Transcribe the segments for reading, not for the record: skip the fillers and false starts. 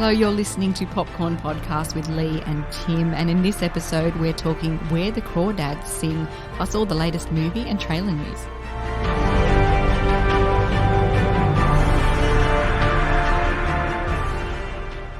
Hello, you're listening to Popcorn Podcast with Leigh and Tim, and in this episode we're talking Where The Crawdads Sing, plus all the latest movie and trailer news.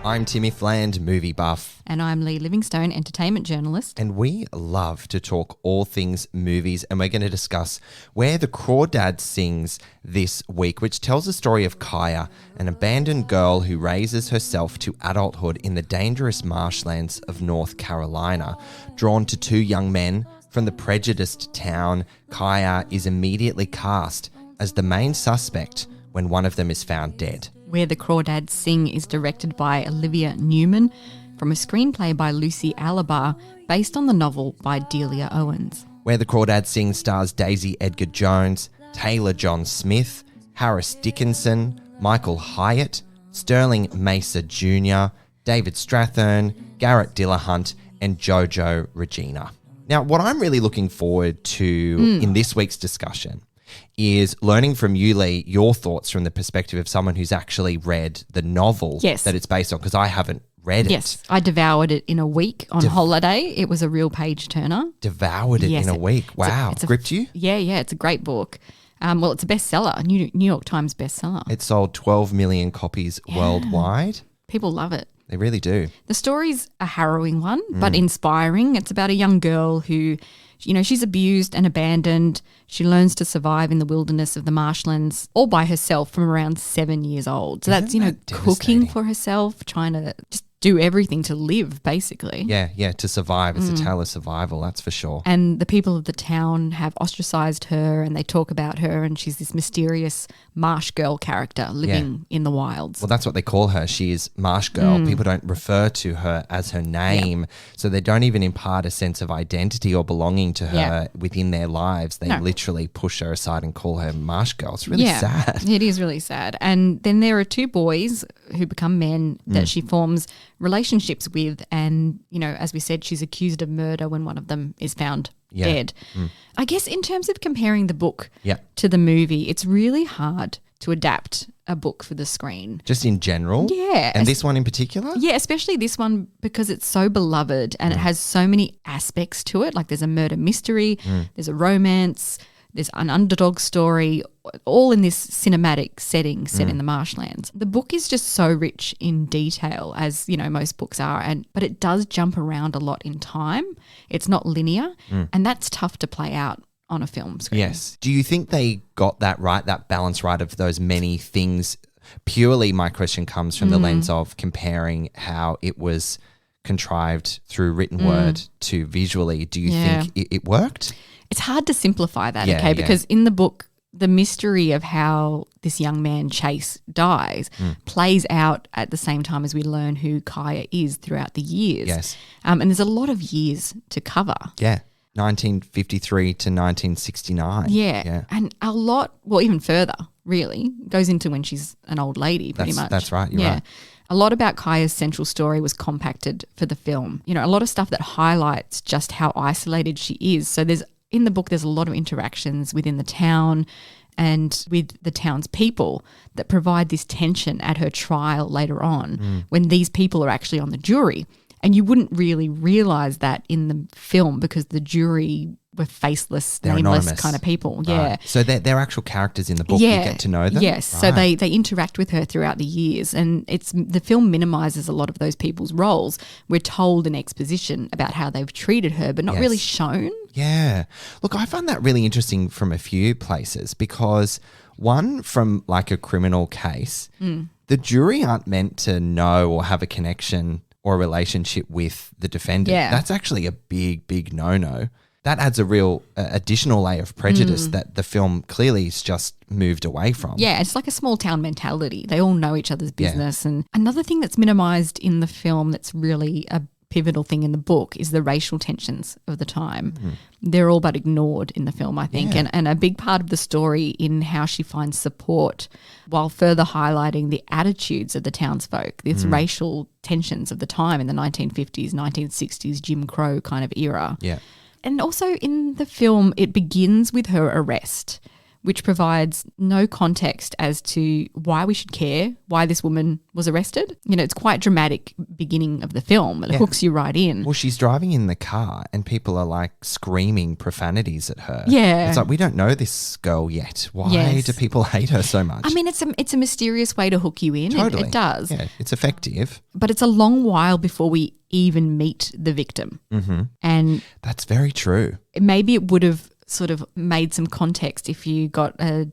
I'm Timmy Fland, movie buff. And I'm Leigh Livingstone, entertainment journalist. And we love to talk all things movies, and we're going to discuss Where the Crawdads Sings this week, which tells the story of Kaya, an abandoned girl who raises herself to adulthood in the dangerous marshlands of North Carolina. Drawn to two young men from the prejudiced town, Kaya is immediately cast as the main suspect when one of them is found dead. Where the Crawdads Sing is directed by Olivia Newman from a screenplay by Lucy Alabar based on the novel by Delia Owens. Where the Crawdads Sing stars Daisy Edgar-Jones, Taylor John Smith, Harris Dickinson, Michael Hyatt, Sterling Mesa Jr., David Strathern, Garrett Dillahunt, and Jojo Regina. Now, what I'm really looking forward to in this week's discussion is learning from you, Leigh, your thoughts from the perspective of someone who's actually read the novel that it's based on, because I haven't read it. Yes, I devoured it in a week on holiday. It was a real page-turner. Devoured it in a week. Wow. Gripped you? Yeah, it's a great book. Well, it's a bestseller, New York Times bestseller. It sold 12 million copies worldwide. People love it. They really do. The story's a harrowing one, but inspiring. It's about a young girl who, she's abused and abandoned. She learns to survive in the wilderness of the marshlands all by herself from around 7 years old. So that's, cooking for herself, trying to just do everything to live, basically. Yeah, to survive. It's a tale of survival, that's for sure. And the people of the town have ostracized her and they talk about her, and she's this mysterious marsh girl character living in the wilds. Well, that's what they call her. She is Marsh Girl. People don't refer to her as her name, so they don't even impart a sense of identity or belonging to her within their lives. They literally push her aside and call her Marsh Girl. It's really sad. It is really sad. And then there are two boys who become men that she forms relationships with, and as we said, she's accused of murder when one of them is found dead. I guess in terms of comparing the book to the movie, it's really hard to adapt a book for the screen. Just in general? Yeah. And this one in particular? Yeah, especially this one because it's so beloved and it has so many aspects to it. Like there's a murder mystery, there's a romance, there's an underdog story, all in this cinematic setting set in the marshlands. The book is just so rich in detail, as most books are, but it does jump around a lot in time. It's not linear, and that's tough to play out on a film screen. Yes. Do you think they got that right, that balance right of those many things? Purely my question comes from the lens of comparing how it was contrived through written word to visually. Do you think it worked? It's hard to simplify that, because in the book, the mystery of how this young man, Chase, dies plays out at the same time as we learn who Kaya is throughout the years. Yes. And there's a lot of years to cover. Yeah. 1953 to 1969. Yeah. And a lot, well, even further, really, goes into when she's an old lady, pretty much. That's right. You're right. A lot about Kaya's central story was compacted for the film. A lot of stuff that highlights just how isolated she is. So in the book, there's a lot of interactions within the town and with the town's people that provide this tension at her trial later on when these people are actually on the jury. And you wouldn't really realise that in the film because the jury were faceless, nameless anonymous kind of people. Right. Yeah. So they're actual characters in the book. You get to know them? Yes. Right. So they interact with her throughout the years, and the film minimises a lot of those people's roles. We're told in exposition about how they've treated her, but not really shown. Yeah. Look, I found that really interesting from a few places because one, from like a criminal case, the jury aren't meant to know or have a connection or a relationship with the defendant. Yeah. That's actually a big, big no-no. That adds a real additional layer of prejudice that the film clearly has just moved away from. Yeah, it's like a small town mentality. They all know each other's business. And another thing that's minimised in the film that's really a pivotal thing in the book is the racial tensions of the time. They're all but ignored in the film, I think, and a big part of the story in how she finds support while further highlighting the attitudes of the townsfolk, these racial tensions of the time in the 1950s, 1960s, Jim Crow kind of era. Yeah. And also in the film, it begins with her arrest which provides no context as to why we should care, why this woman was arrested. You know, it's quite dramatic beginning of the film. It hooks you right in. Well, she's driving in the car and people are like screaming profanities at her. Yeah. It's like, we don't know this girl yet. Why do people hate her so much? I mean, it's a mysterious way to hook you in. Totally. It does. Yeah, it's effective. But it's a long while before we even meet the victim. Mm-hmm. And that's very true. maybe it would have sort of made some context if you got a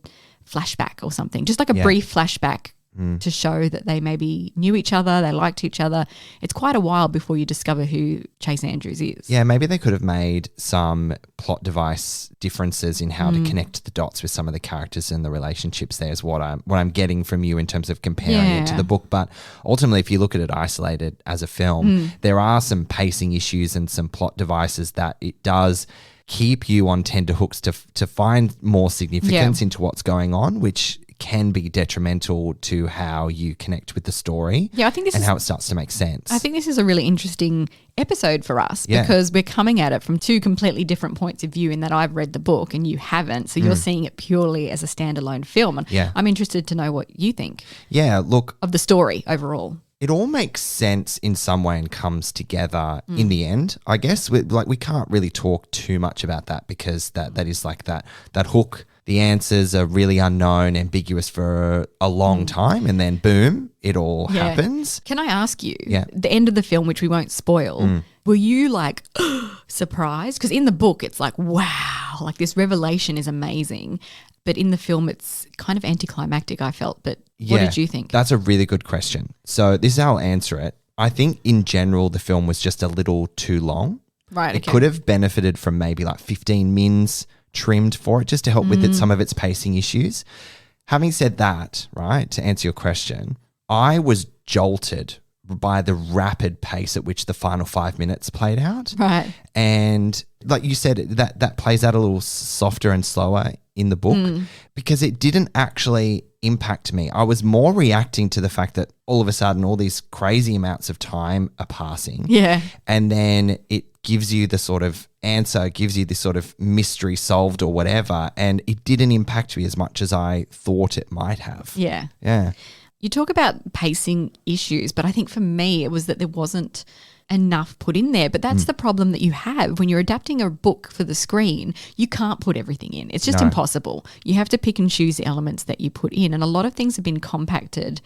flashback or something, just like a brief flashback to show that they maybe knew each other, they liked each other. It's quite a while before you discover who Chase Andrews is. Yeah, maybe they could have made some plot device differences in how to connect the dots with some of the characters and the relationships there is what I'm getting from you in terms of comparing it to the book. But ultimately, if you look at it isolated as a film, there are some pacing issues and some plot devices that it does keep you on tenterhooks to find more significance into what's going on, which can be detrimental to how you connect with the story. Yeah, I think how it starts to make sense. I think this is a really interesting episode for us because we're coming at it from two completely different points of view in that I've read the book and you haven't. So you're seeing it purely as a standalone film. And I'm interested to know what you think. Yeah, look. Of the story overall. It all makes sense in some way and comes together in the end, I guess. We can't really talk too much about that because that is like that hook. The answers are really unknown, ambiguous for a long time, and then boom, it all happens. Can I ask you, the end of the film, which we won't spoil, were you like surprised? Because in the book, it's like, wow, like this revelation is amazing. But in the film, it's kind of anticlimactic, I felt. But what did you think? That's a really good question. So this is how I'll answer it. I think in general, the film was just a little too long. Right. It could have benefited from maybe like 15 mins trimmed for it just to help with some of its pacing issues. Having said that, right, to answer your question, I was jolted by the rapid pace at which the final 5 minutes played out. Right. And like you said, that plays out a little softer and slower in the book because it didn't actually impact me. I was more reacting to the fact that all of a sudden all these crazy amounts of time are passing. Yeah. And then it gives you the sort of answer, gives you this sort of mystery solved or whatever. And it didn't impact me as much as I thought it might have. Yeah. Yeah. You talk about pacing issues, but I think for me it was that there wasn't enough put in there. But that's the problem that you have when you're adapting a book for the screen. You can't put everything in. It's just impossible. You have to pick and choose the elements that you put in. And a lot of things have been compacted,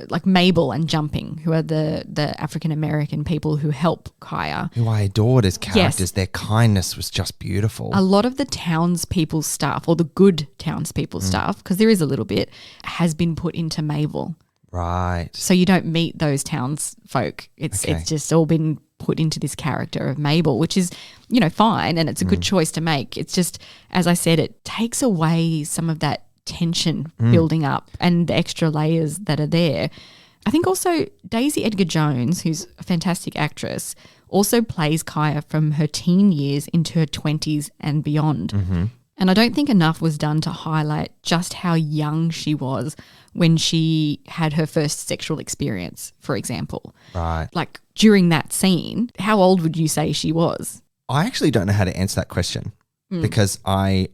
like Mabel and Jumping, who are the African-American people who help Kaya. Who I adored as characters. Yes. Their kindness was just beautiful. A lot of the townspeople stuff, or the good townspeople stuff, because there is a little bit, has been put into Mabel. Right. So you don't meet those townsfolk. It's just all been put into this character of Mabel, which is, you know, fine, and it's a good choice to make. It's just, as I said, it takes away some of that tension building up and the extra layers that are there. I think also Daisy Edgar-Jones, who's a fantastic actress, also plays Kaya from her teen years into her 20s and beyond. And I don't think enough was done to highlight just how young she was when she had her first sexual experience, for example. Right. Like during that scene, how old would you say she was? I actually don't know how to answer that question because I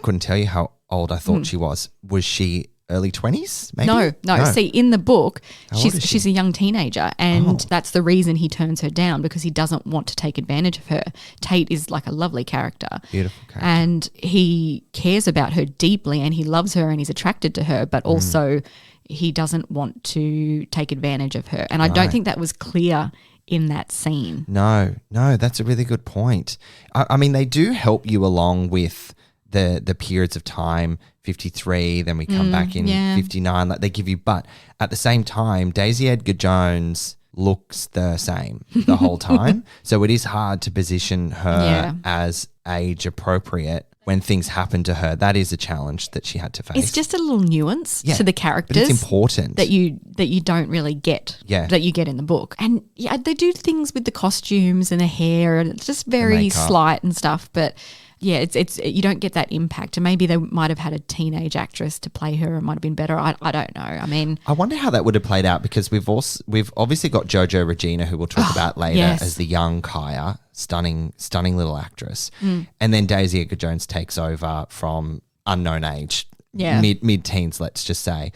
couldn't tell you how old I thought she was. Was she early 20s maybe? No. See, in the book, she's a young teenager, and that's the reason he turns her down, because he doesn't want to take advantage of her. Tate is like a lovely character. Beautiful character. And he cares about her deeply and he loves her and he's attracted to her, but also he doesn't want to take advantage of her. And I don't think that was clear in that scene. No, that's a really good point. I mean, they do help you along with the periods of time, 53, then we come back in 59, like they give you, but at the same time, Daisy Edgar-Jones looks the same the whole time. So it is hard to position her as age appropriate when things happen to her. That is a challenge that she had to face. It's just a little nuance to the characters. But it's important. That you don't really get, that you get in the book. And they do things with the costumes and the hair, and it's just very slight and stuff, but yeah, it's you don't get that impact. And maybe they might have had a teenage actress to play her. It might have been better. I don't know. I mean, I wonder how that would have played out, because we've obviously got Jojo Regina, who we'll talk about later, as the young Kaya, stunning little actress. And then Daisy Edgar-Jones takes over from unknown age, Yeah. mid-teens, let's just say.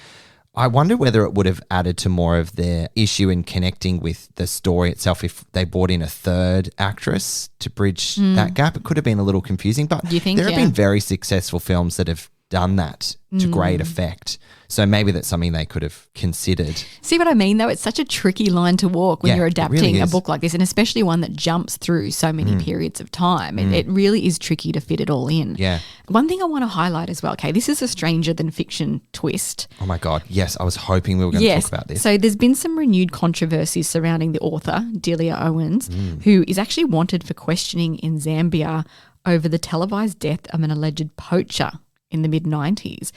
I wonder whether it would have added to more of their issue in connecting with the story itself if they brought in a third actress to bridge that gap. It could have been a little confusing, but You think, there have yeah. been very successful films that have done that to great effect. So maybe that's something they could have considered. See what I mean, though? It's such a tricky line to walk when Yeah, you're it adapting really a is. book like this, and especially one that jumps through so many periods of time. It really is tricky to fit it all in. Yeah. One thing I want to highlight as well, okay, this is a stranger than fiction twist. Oh my God. Yes, I was hoping we were going to talk about this. So there's been some renewed controversy surrounding the author, Delia Owens, who is actually wanted for questioning in Zambia over the televised death of an alleged poacher in the mid-90s.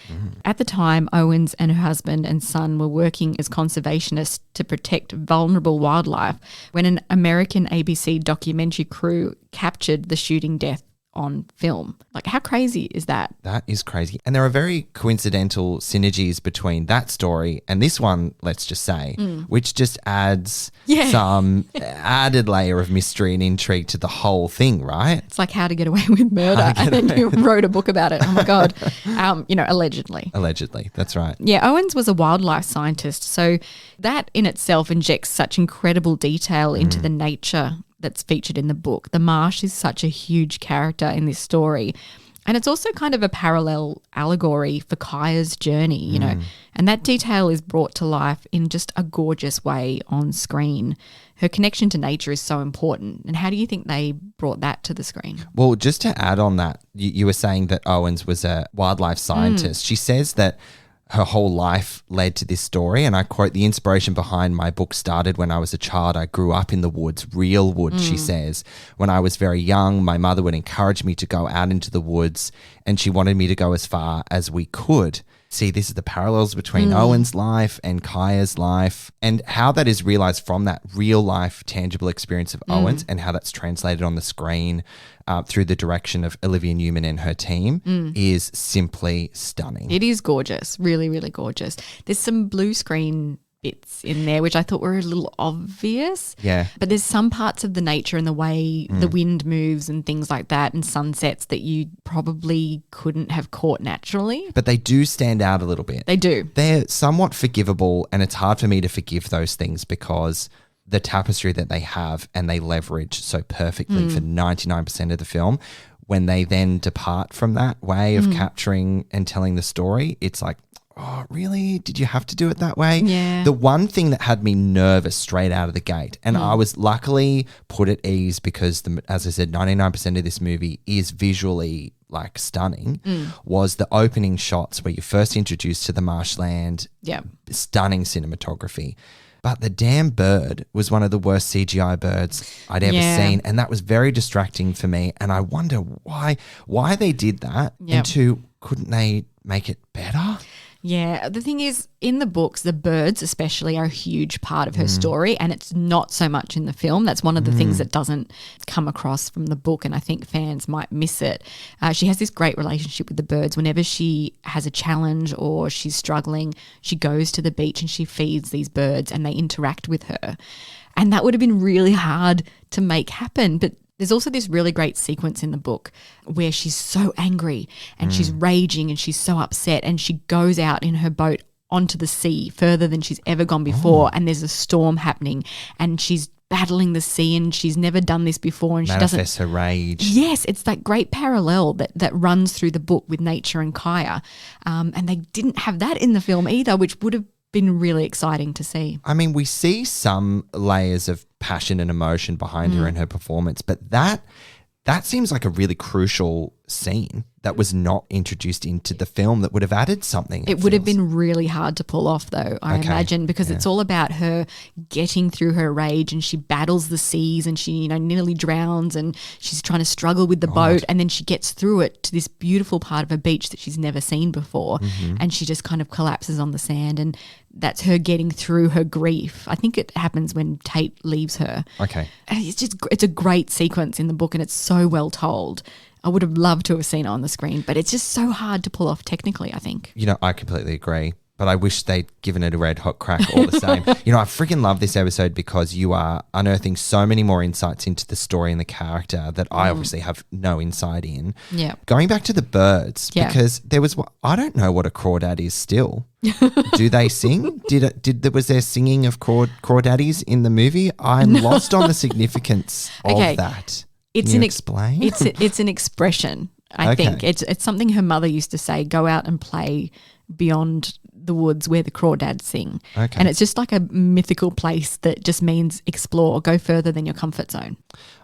At the time, Owens and her husband and son were working as conservationists to protect vulnerable wildlife when an American ABC documentary crew captured the shooting death on film. Like, how crazy is that? That is crazy. And there are very coincidental synergies between that story and this one, let's just say, which just adds some added layer of mystery and intrigue to the whole thing, right? It's like How to Get Away with Murder, and then you wrote a book about it. Oh my God. Allegedly. Allegedly, that's right. Yeah, Owens was a wildlife scientist, so that in itself injects such incredible detail into the nature that's featured in the book. The marsh is such a huge character in this story. And it's also kind of a parallel allegory for Kaya's journey, you know, and that detail is brought to life in just a gorgeous way on screen. Her connection to nature is so important. And how do you think they brought that to the screen? Well, just to add on that, you were saying that Owens was a wildlife scientist. She says that her whole life led to this story, and I quote, "The inspiration behind my book started when I was a child. I grew up in the woods, real woods," she says. "When I was very young, my mother would encourage me to go out into the woods, and she wanted me to go as far as we could." See, this is the parallels between Owen's life and Kaya's life, and how that is realized from that real life, tangible experience of Owens, and how that's translated on the screen through the direction of Olivia Newman and her team is simply stunning. It is gorgeous, really, really gorgeous. There's some blue screen bits in there which I thought were a little obvious. Yeah. But there's some parts of the nature and the way the wind moves and things like that and sunsets that you probably couldn't have caught naturally. But they do stand out a little bit. They do. They're somewhat forgivable, and it's hard for me to forgive those things because the tapestry that they have and they leverage so perfectly for 99% of the film, when they then depart from that way of capturing and telling the story, it's like, oh, really? Did you have to do it that way? Yeah. The one thing that had me nervous straight out of the gate, and I was luckily put at ease because, as I said, 99% of this movie is visually like stunning, was the opening shots where you're first introduced to the marshland. Yeah. Stunning cinematography. But the damn bird was one of the worst CGI birds I'd ever seen, and that was very distracting for me. And I wonder why they did that, and two, couldn't they make it better? Yeah, the thing is, in the books, the birds especially are a huge part of her story, and it's not so much in the film. That's one of the things that doesn't come across from the book, and I think fans might miss it. She has this great relationship with the birds. Whenever she has a challenge or she's struggling, she goes to the beach and she feeds these birds and they interact with her. And that would have been really hard to make happen, but there's also this really great sequence in the book where she's so angry and she's raging and she's so upset, and she goes out in her boat onto the sea further than she's ever gone before, and there's a storm happening and she's battling the sea and she's never done this before, and Manifests her rage. Yes, it's that great parallel that runs through the book with nature and Kaya, and they didn't have that in the film either, which would have been really exciting to see. I mean, we see some layers of passion and emotion behind her in her performance, but that seems like a really crucial scene that was not introduced into the film that would have added something. It would have been really hard to pull off, though, I imagine, because it's all about her getting through her rage, and she battles the seas and she, nearly drowns, and she's trying to struggle with the boat, and then she gets through it to this beautiful part of a beach that she's never seen before, and she just kind of collapses on the sand, and that's her getting through her grief. I think it happens when Tate leaves her. Okay. And it's a great sequence in the book, and it's so well told. I would have loved to have seen it on the screen, but it's just so hard to pull off technically, I think. I completely agree. but I wish they'd given it a red hot crack all the same. You know, I freaking love this episode because you are unearthing so many more insights into the story and the character that I obviously have no insight in. Yeah. Going back to the birds, because there was, I don't know what a crawdad is still. Do they sing? Was there singing of crawdaddies in the movie? I'm lost on the significance of that. Can you explain? It's an expression. I think it's something her mother used to say, go out and play beyond the woods where the crawdads sing. Okay. And it's just like a mythical place that just means explore, go further than your comfort zone.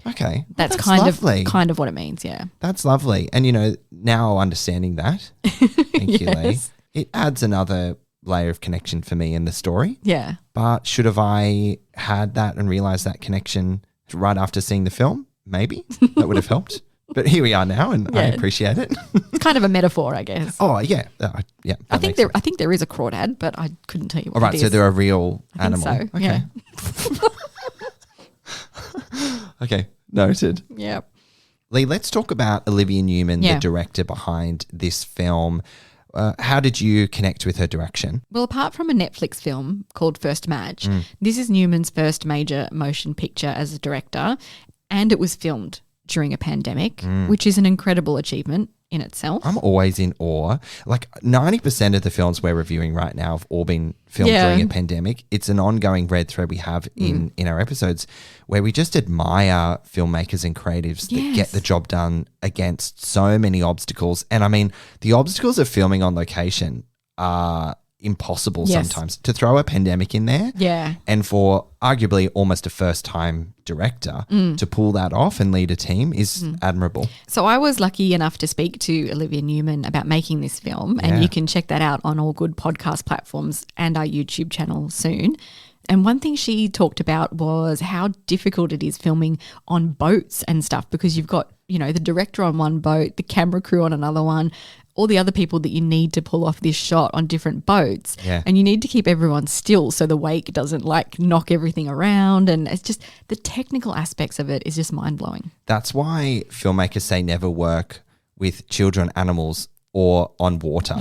Okay. That's kind of what it means, yeah. That's lovely. And, you know, now understanding that, thank you, Leigh, it adds another layer of connection for me in the story. Yeah. But should have I had that and realised that connection right after seeing the film? Maybe. That would have helped. But here we are now, and I appreciate it. It's kind of a metaphor, I guess. Oh, yeah. I think there is a crawdad, but I couldn't tell you what it is. So they're a real animal. I think so, okay. Yeah. Okay, noted. Yeah. Leigh, let's talk about Olivia Newman, the director behind this film. How did you connect with her direction? Well, apart from a Netflix film called First Match, this is Newman's first major motion picture as a director, and it was filmed during a pandemic, which is an incredible achievement in itself. I'm always in awe. Like 90% of the films we're reviewing right now have all been filmed during a pandemic. It's an ongoing red thread we have in our episodes where we just admire filmmakers and creatives that get the job done against so many obstacles. And I mean, the obstacles of filming on location are impossible sometimes. To throw a pandemic in there and for arguably almost a first-time director to pull that off and lead a team is admirable. So I was lucky enough to speak to Olivia Newman about making this film, and you can check that out on all good podcast platforms and our YouTube channel soon. And one thing she talked about was how difficult it is filming on boats and stuff, because you've got, you know, the director on one boat, the camera crew on another one, all the other people that you need to pull off this shot on different boats. Yeah. And you need to keep everyone still so the wake doesn't like knock everything around. And it's just the technical aspects of it is just mind blowing. That's why filmmakers say never work with children, animals, or on water.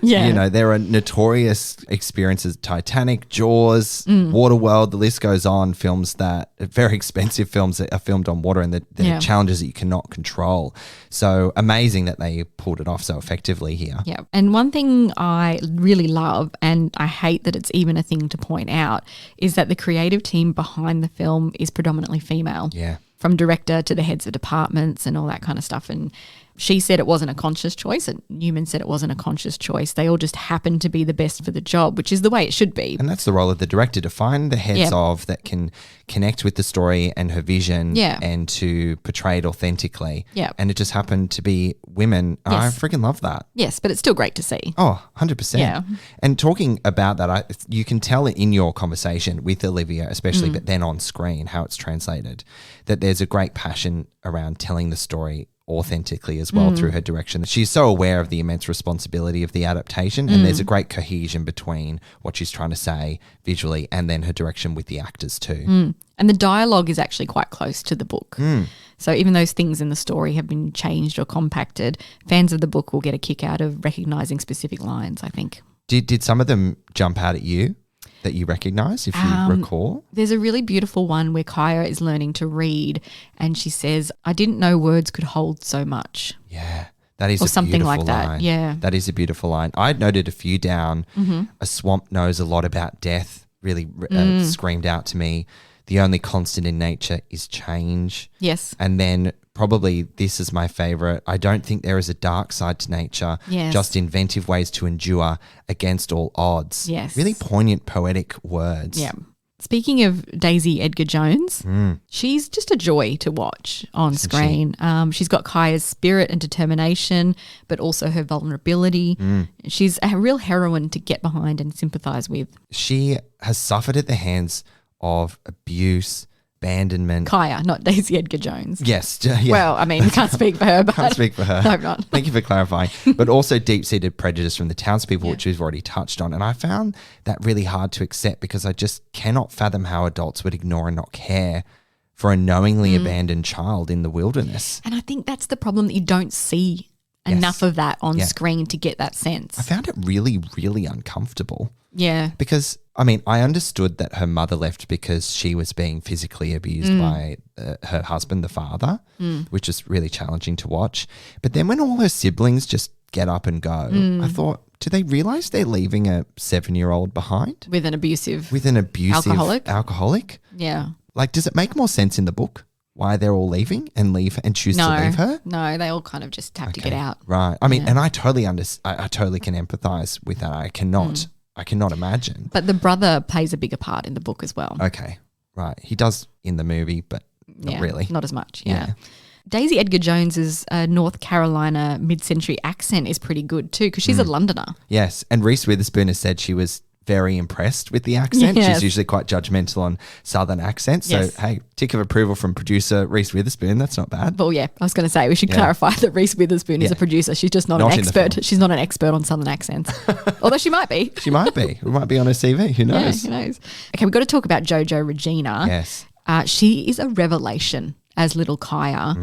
You know, there are notorious experiences, Titanic, Jaws, Waterworld, the list goes on, films that very expensive films that are filmed on water and the challenges that you cannot control. So amazing that they pulled it off so effectively here. Yeah. And one thing I really love, and I hate that it's even a thing to point out, is that the creative team behind the film is predominantly female. Yeah. From director to the heads of departments and all that kind of stuff. And she said it wasn't a conscious choice, and Newman said it wasn't a conscious choice. They all just happened to be the best for the job, which is the way it should be. And that's the role of the director, to find the heads of that can connect with the story and her vision and to portray it authentically. Yeah. And it just happened to be women. I freaking love that. Yes, but it's still great to see. Oh, 100%. Yeah. And talking about that, you can tell it in your conversation with Olivia, especially, but then on screen, how it's translated, that there's a great passion around telling the story authentically as well through her direction. She's so aware of the immense responsibility of the adaptation, and there's a great cohesion between what she's trying to say visually and then her direction with the actors too. And the dialogue is actually quite close to the book. So even those things in the story have been changed or compacted, fans of the book will get a kick out of recognising specific lines, I think. Did some of them jump out at you that you recognise, if you recall? There's a really beautiful one where Kaya is learning to read and she says, I didn't know words could hold so much. Yeah, that is or something like that. Line. Yeah. That is a beautiful line. I'd noted a few down. A swamp knows a lot about death, really screamed out to me. The only constant in nature is change. Yes. And then probably this is my favourite. I don't think there is a dark side to nature, just inventive ways to endure against all odds. Yes. Really poignant, poetic words. Yeah. Speaking of Daisy Edgar-Jones, she's just a joy to watch on screen. She's got Kaya's spirit and determination, but also her vulnerability. She's a real heroine to get behind and sympathise with. She has suffered at the hands of abuse, abandonment. Kaya, not Daisy Edgar-Jones. Yes. Yeah. Well, I mean, can't speak for her. But can't speak for her. No, I'm not. Thank you for clarifying. But also deep-seated prejudice from the townspeople, which we've already touched on. And I found that really hard to accept because I just cannot fathom how adults would ignore and not care for a knowingly abandoned child in the wilderness. And I think that's the problem, that you don't see enough of that on Yeah. screen to get that sense. I found it really, really uncomfortable. Yeah. Because, I mean, I understood that her mother left because she was being physically abused by her husband, the father, which is really challenging to watch. But then when all her siblings just get up and go, I thought, do they realise they're leaving a 7-year-old behind? With an abusive alcoholic? Yeah. Like, does it make more sense in the book why they're all leaving and choose to leave her? No, they all kind of just have to get out. Right. I mean, and I totally I totally can empathise with that. I cannot imagine. But the brother plays a bigger part in the book as well. Okay. Right. He does in the movie, but not really. Not as much. Yeah. Daisy Edgar-Jones's North Carolina mid-century accent is pretty good too because she's a Londoner. Yes. And Reese Witherspoon has said she was very impressed with the accent. Yes. She's usually quite judgmental on Southern accents. So, hey, tick of approval from producer Reese Witherspoon. That's not bad. Well, yeah, I was going to say we should clarify that Reese Witherspoon is a producer. She's just not an expert. She's not an expert on Southern accents. Although she might be. She might be. We might be on her CV. Who knows? Yeah, who knows? Okay, we've got to talk about Jojo Regina. Yes. She is a revelation as little Kaya.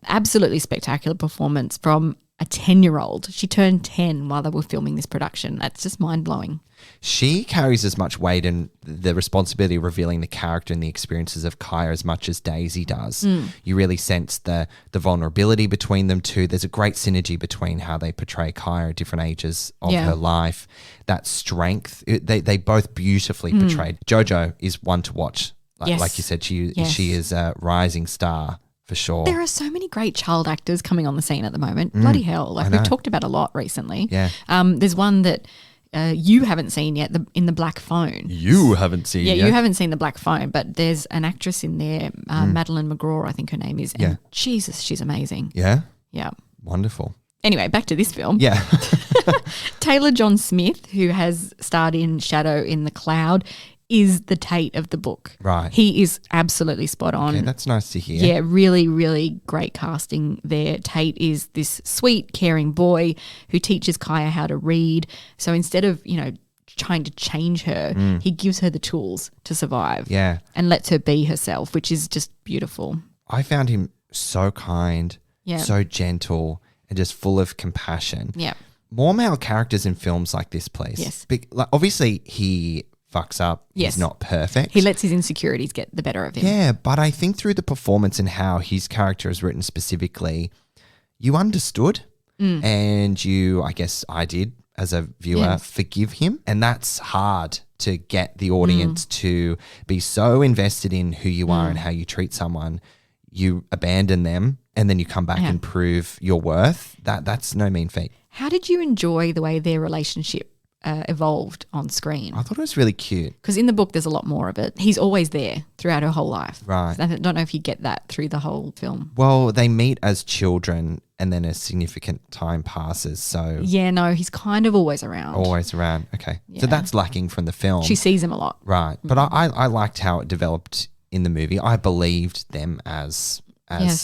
Absolutely spectacular performance from a 10-year-old. She turned 10 while they were filming this production. That's just mind-blowing. She carries as much weight and the responsibility of revealing the character and the experiences of Kaya as much as Daisy does. You really sense the vulnerability between them two. There's a great synergy between how they portray Kaya at different ages of her life. That strength, they both beautifully portrayed. Jojo is one to watch. Like you said, she is a rising star. For sure. There are so many great child actors coming on the scene at the moment. Bloody hell. Like we've talked about a lot recently. Yeah. There's one that you haven't seen yet, in The Black Phone. You haven't seen yet? Yeah, you haven't seen The Black Phone, but there's an actress in there, Madeline McGraw, I think her name is. And Jesus, she's amazing. Yeah? Yeah. Wonderful. Anyway, back to this film. Yeah. Taylor John Smith, who has starred in Shadow in the Cloud, is the Tate of the book. Right. He is absolutely spot on. Okay, that's nice to hear. Yeah, really, really great casting there. Tate is this sweet, caring boy who teaches Kaya how to read. So instead of, trying to change her, he gives her the tools to survive. Yeah. And lets her be herself, which is just beautiful. I found him so kind, so gentle, and just full of compassion. Yeah. More male characters in films like this, please. Yes. Obviously, he fucks up. Yes. He's not perfect. He lets his insecurities get the better of him. Yeah, but I think through the performance and how his character is written specifically, you understood and I did as a viewer, forgive him. And that's hard to get the audience to be so invested in who you are and how you treat someone. You abandon them and then you come back and prove your worth. That's no mean feat. How did you enjoy the way their relationship evolved on screen? I thought it was really cute. Because in the book, there's a lot more of it. He's always there throughout her whole life. Right. So I don't know if you get that through the whole film. Well, they meet as children and then a significant time passes. So yeah, no, he's kind of always around. Always around. Okay. Yeah. So that's lacking from the film. She sees him a lot. Right. But I liked how it developed in the movie. I believed them as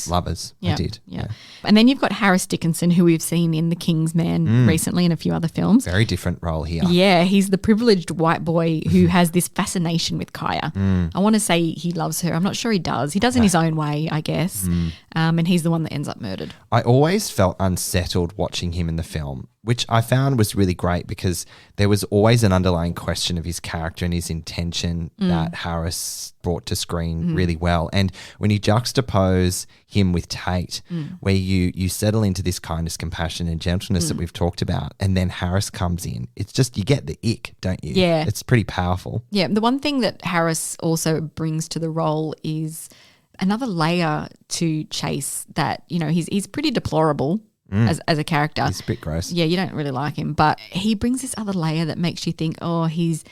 lovers. Yeah, I did. Yeah. And then you've got Harris Dickinson, who we've seen in The King's Man recently and a few other films. Very different role here. Yeah, he's the privileged white boy who has this fascination with Kaya. I want to say he loves her. I'm not sure he does. He does in his own way, I guess. And he's the one that ends up murdered. I always felt unsettled watching him in the film, which I found was really great because there was always an underlying question of his character and his intention that Harris brought to screen really well. And when you juxtapose him with Tate, where you settle into this kindness, compassion and gentleness that we've talked about, and then Harris comes in, it's just, you get the ick, don't you? Yeah. It's pretty powerful. Yeah. The one thing that Harris also brings to the role is another layer to Chase that, he's pretty deplorable as a character. He's a bit gross. Yeah, you don't really like him, but he brings this other layer that makes you think, he's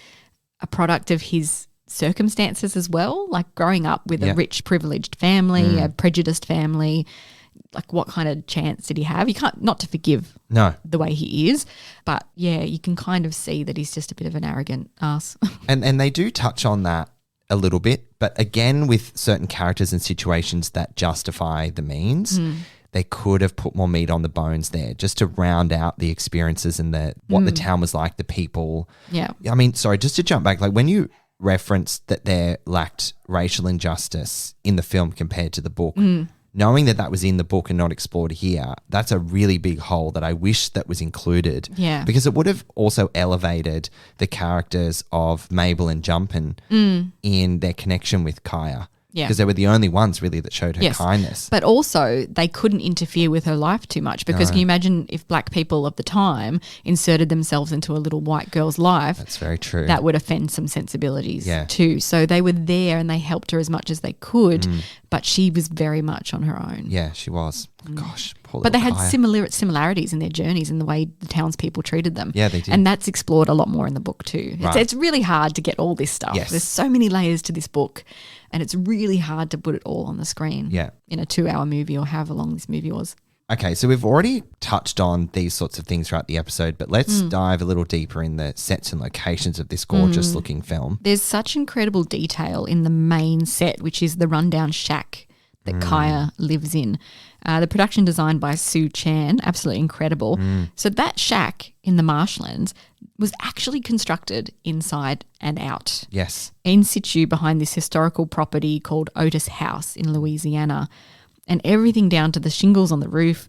a product of his circumstances as well, like growing up with a rich, privileged family, a prejudiced family. Like, what kind of chance did he have? You can't not to forgive the way he is, but yeah, you can kind of see that he's just a bit of an arrogant ass. And they do touch on that a little bit, but again, with certain characters and situations that justify the means, they could have put more meat on the bones there just to round out the experiences and what the town was like, the people. Yeah. I mean, sorry, just to jump back, like when you referenced that there lacked racial injustice in the film compared to the book, knowing that was in the book and not explored here, that's a really big hole that I wish that was included. Yeah. Because it would have also elevated the characters of Mabel and Jumpin in their connection with Kaya. Yeah. Because they were the only ones really that showed her Yes. kindness. But also they couldn't interfere with her life too much because can you imagine if black people of the time inserted themselves into a little white girl's life? That's very true. That would offend some sensibilities Yeah. too. So they were there and they helped her as much as they could, but she was very much on her own. Yeah, she was. Gosh, poor But they little had Kaya. similarities in their journeys and the way the townspeople treated them. Yeah, they did. And that's explored a lot more in the book too. Right. It's really hard to get all this stuff. Yes. There's so many layers to this book and it's really hard to put it all on the screen Yeah. in a 2-hour movie or however long this movie was. Okay, so we've already touched on these sorts of things throughout the episode, but let's dive a little deeper in the sets and locations of this gorgeous looking film. There's such incredible detail in the main set, which is the rundown shack that Kaya lives in. The production designed by Sue Chan, absolutely incredible. So that shack in the marshlands was actually constructed inside and out. Yes. In situ behind this historical property called Otis House in Louisiana. And everything down to the shingles on the roof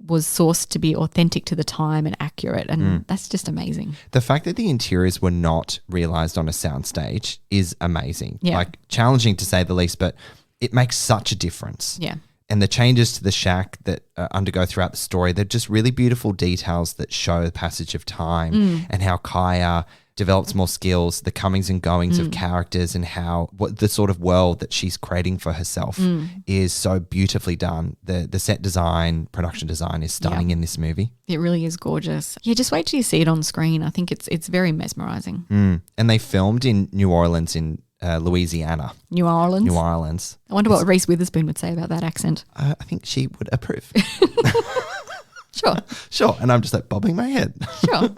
was sourced to be authentic to the time and accurate. And that's just amazing. The fact that the interiors were not realised on a soundstage is amazing. Yeah. Like challenging to say the least, but it makes such a difference. Yeah. And the changes to the shack that undergo throughout the story, they're just really beautiful details that show the passage of time and how Kaya develops more skills, the comings and goings of characters, and how what the sort of world that she's creating for herself is so beautifully done. The set design, production design is stunning in this movie. It really is gorgeous. Yeah, just wait till you see it on screen. I think it's very mesmerising. And they filmed in New Orleans in Louisiana. New Orleans. New Orleans. I wonder what Reese Witherspoon would say about that accent. I think she would approve. Sure. Sure. And I'm just like bobbing my head. Sure.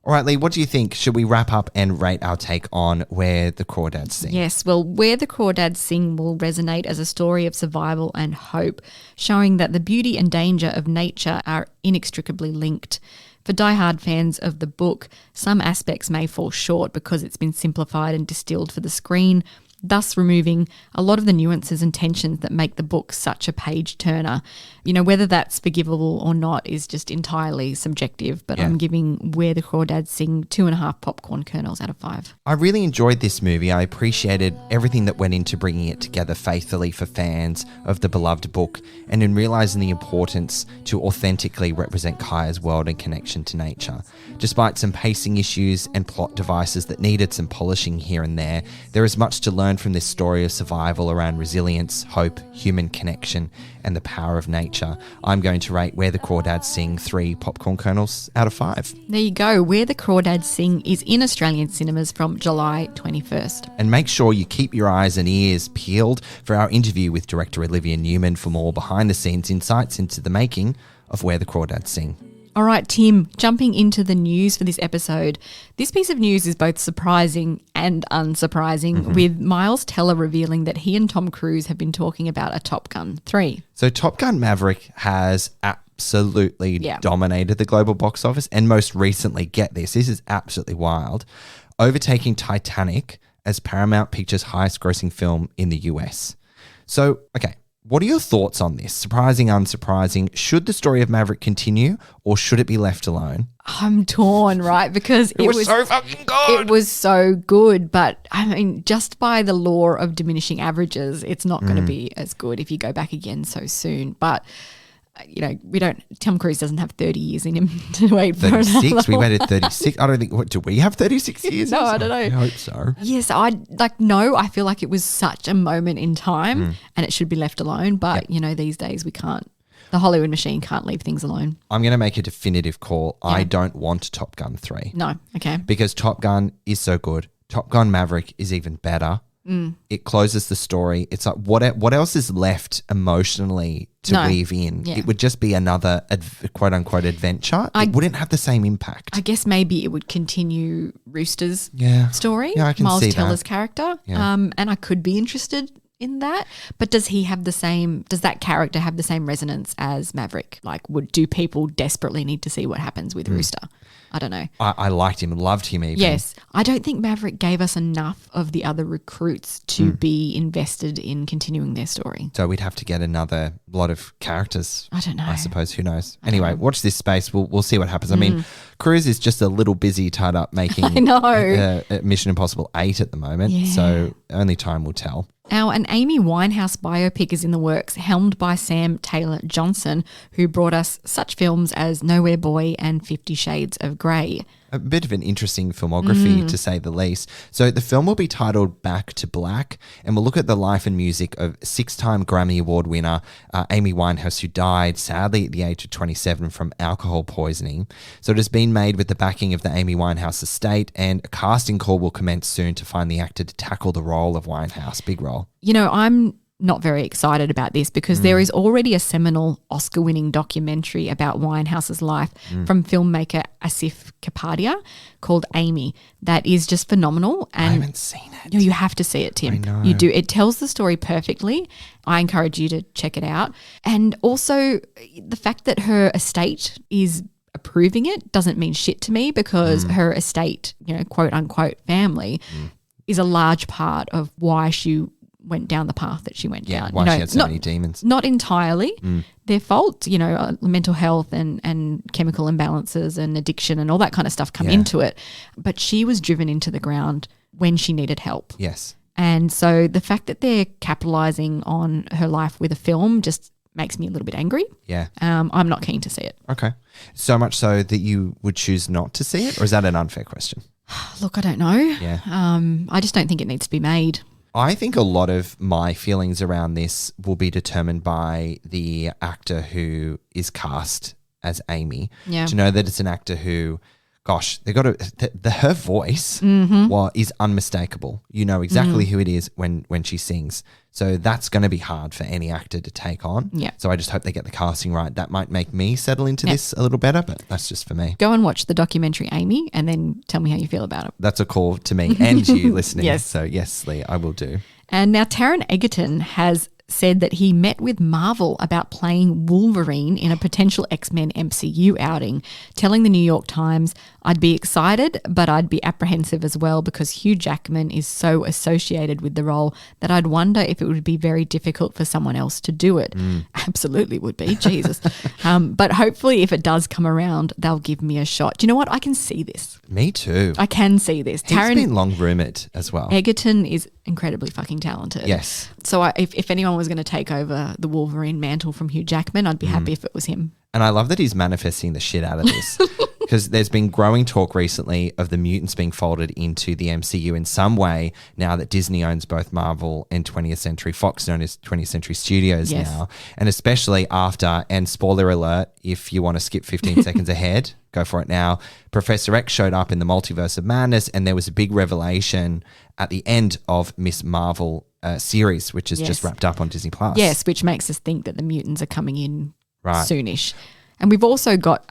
All right, Leigh, what do you think? Should we wrap up and rate our take on Where the Crawdads Sing? Yes, well, Where the Crawdads Sing will resonate as a story of survival and hope, showing that the beauty and danger of nature are inextricably linked. For diehard fans of the book, some aspects may fall short because it's been simplified and distilled for the screen, thus removing a lot of the nuances and tensions that make the book such a page-turner. You know, whether that's forgivable or not is just entirely subjective, but I'm giving Where the Crawdads Sing 2.5 popcorn kernels out of 5. I really enjoyed this movie. I appreciated everything that went into bringing it together faithfully for fans of the beloved book and in realising the importance to authentically represent Kaya's world and connection to nature. Despite some pacing issues and plot devices that needed some polishing here and there is much to learn from this story of survival around resilience, hope, human connection, and the power of nature. I'm going to rate Where the Crawdads Sing 3 popcorn kernels out of 5. There you go. Where the Crawdads Sing is in Australian cinemas from July 21st. And make sure you keep your eyes and ears peeled for our interview with director Olivia Newman for more behind-the-scenes insights into the making of Where the Crawdads Sing. All right, Tim, jumping into the news for this episode. This piece of news is both surprising and unsurprising, with Miles Teller revealing that he and Tom Cruise have been talking about a Top Gun 3. So Top Gun Maverick has absolutely dominated the global box office, and most recently, get this is absolutely wild, overtaking Titanic as Paramount Pictures' highest grossing film in the US. So, okay. What are your thoughts on this? Surprising, unsurprising? Should the story of Maverick continue or should it be left alone? I'm torn, right? Because it was so fucking good. It was so good, but I mean, just by the law of diminishing averages, it's not going to be as good if you go back again so soon. But you know, Tom Cruise doesn't have 30 years in him to wait for 36. We waited 36. I don't think, do we have 36 years? No, I don't know. I hope so. Yes, I feel like it was such a moment in time and it should be left alone. But, you know, these days we can't, the Hollywood machine can't leave things alone. I'm going to make a definitive call. Yeah. I don't want Top Gun 3. No, okay. Because Top Gun is so good. Top Gun Maverick is even better. It closes the story. It's like, what else is left emotionally to weave in? Yeah. It would just be another quote unquote adventure. It wouldn't have the same impact. I guess maybe it would continue Rooster's story. Yeah, I can Miles see Teller's that. character. Yeah. And I could be interested in that. But does that character have the same resonance as Maverick? Like, do people desperately need to see what happens with Rooster? I don't know. I liked him, loved him even. Yes. I don't think Maverick gave us enough of the other recruits to be invested in continuing their story. So we'd have to get another lot of characters. I don't know. I suppose. Who knows? Anyway, watch this space. We'll see what happens. I mean, Cruise is just a little busy tied up making I know. Mission Impossible 8 at the moment. Yeah. So only time will tell. Now, an Amy Winehouse biopic is in the works, helmed by Sam Taylor Johnson, who brought us such films as Nowhere Boy and 50 Shades of Grey. A bit of an interesting filmography, to say the least. So the film will be titled Back to Black, and we'll look at the life and music of 6-time Grammy Award winner Amy Winehouse, who died sadly at the age of 27 from alcohol poisoning. So it has been made with the backing of the Amy Winehouse estate, and a casting call will commence soon to find the actor to tackle the role of Winehouse. Big role. You know, I'm not very excited about this because there is already a seminal Oscar-winning documentary about Winehouse's life from filmmaker Asif Kapadia called Amy that is just phenomenal. And I haven't seen it. No, you have to see it, Tim. I know. You do. It tells the story perfectly. I encourage you to check it out. And also the fact that her estate is approving it doesn't mean shit to me because her estate, you know, quote unquote family is a large part of why she went down the path that she went down. Why she had so many demons. Not entirely their fault, you know, mental health and chemical imbalances and addiction and all that kind of stuff come into it. But she was driven into the ground when she needed help. Yes. And so the fact that they're capitalising on her life with a film just makes me a little bit angry. Yeah. I'm not keen to see it. Okay. So much so that you would choose not to see it, or is that an unfair question? Look, I don't know. Yeah. I just don't think it needs to be made. I think a lot of my feelings around this will be determined by the actor who is cast as Amy. Yeah. To know that it's an actor who, gosh, they got her voice is unmistakable. You know exactly who it is when she sings. So that's going to be hard for any actor to take on. Yeah. So I just hope they get the casting right. That might make me settle into this a little better, but that's just for me. Go and watch the documentary Amy and then tell me how you feel about it. That's a call to me and you listening. Yes. So yes, Leigh, I will do. And now Taron Egerton has said that he met with Marvel about playing Wolverine in a potential X-Men MCU outing, telling the New York Times, "I'd be excited, but I'd be apprehensive as well because Hugh Jackman is so associated with the role that I'd wonder if it would be very difficult for someone else to do it." Absolutely would be, Jesus. But hopefully if it does come around, they'll give me a shot. Do you know what? I can see this. Me too. I can see this. He's Taron been long rumoured as well. Egerton is incredibly fucking talented. Yes. So if anyone was going to take over the Wolverine mantle from Hugh Jackman, I'd be happy if it was him. And I love that he's manifesting the shit out of this because there's been growing talk recently of the mutants being folded into the MCU in some way now that Disney owns both Marvel and 20th Century Fox, known as 20th Century Studios now. And especially after, and spoiler alert, if you want to skip 15 seconds ahead, go for it now, Professor X showed up in the Multiverse of Madness and there was a big revelation at the end of Miss Marvel series, which is just wrapped up on Disney+. Yes, which makes us think that the mutants are coming in soonish. And we've also got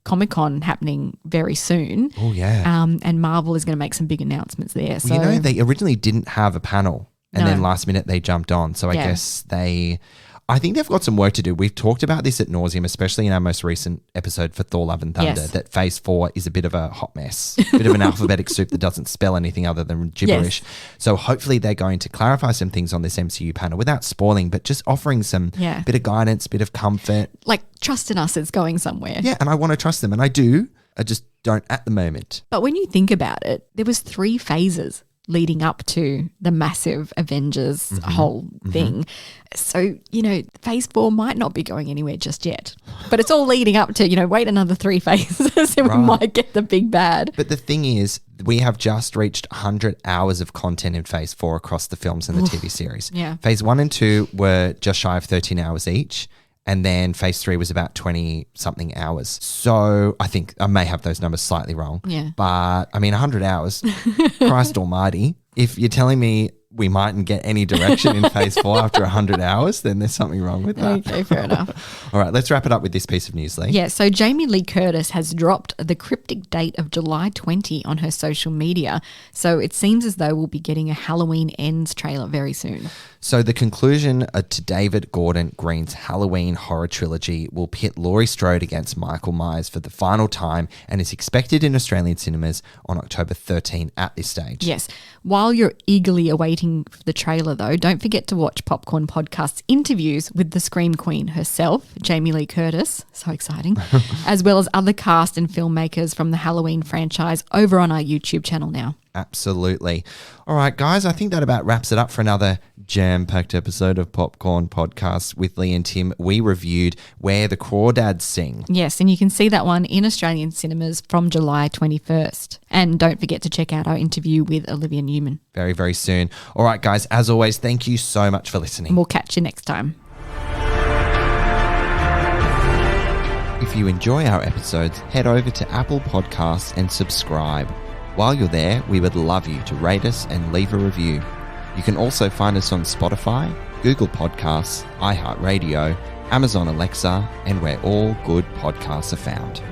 Comic-Con happening very soon. Oh, yeah. And Marvel is going to make some big announcements there. So, well, you know, they originally didn't have a panel and then last minute they jumped on. So I guess I think they've got some work to do. We've talked about this at nauseum, especially in our most recent episode for Thor: Love and Thunder, that Phase 4 is a bit of a hot mess, a bit of an alphabetic soup that doesn't spell anything other than gibberish. Yes. So hopefully they're going to clarify some things on this MCU panel without spoiling, but just offering some bit of guidance, bit of comfort. Like, trust in us, it's going somewhere. Yeah, and I want to trust them, and I do. I just don't at the moment. But when you think about it, there was 3 phases leading up to the massive Avengers whole thing. So, you know, Phase 4 might not be going anywhere just yet. But it's all leading up to, you know, wait another 3 phases and we might get the big bad. But the thing is, we have just reached 100 hours of content in Phase 4 across the films and the TV series. Yeah. Phase 1 and 2 were just shy of 13 hours each. And then Phase 3 was about 20-something hours. So I think I may have those numbers slightly wrong. Yeah. But, I mean, 100 hours, Christ almighty. If you're telling me we mightn't get any direction in phase 4 after 100 hours, then there's something wrong with that. Okay, fair enough. All right, let's wrap it up with this piece of news, Leigh. Yeah, so Jamie Lee Curtis has dropped the cryptic date of July 20 on her social media. So it seems as though we'll be getting a Halloween Ends trailer very soon. So the conclusion to David Gordon Green's Halloween horror trilogy will pit Laurie Strode against Michael Myers for the final time and is expected in Australian cinemas on October 13 at this stage. Yes. While you're eagerly awaiting the trailer, though, don't forget to watch Popcorn Podcast's interviews with the Scream Queen herself, Jamie Lee Curtis, so exciting, as well as other cast and filmmakers from the Halloween franchise over on our YouTube channel now. Absolutely. All right, guys, I think that about wraps it up for another jam-packed episode of Popcorn Podcast with Leigh and Tim. We reviewed Where The Crawdads Sing. Yes, and you can see that one in Australian cinemas from July 21st. And don't forget to check out our interview with Olivia Newman. Very, very soon. All right, guys, as always, thank you so much for listening. And we'll catch you next time. If you enjoy our episodes, head over to Apple Podcasts and subscribe. While you're there, we would love you to rate us and leave a review. You can also find us on Spotify, Google Podcasts, iHeartRadio, Amazon Alexa, and where all good podcasts are found.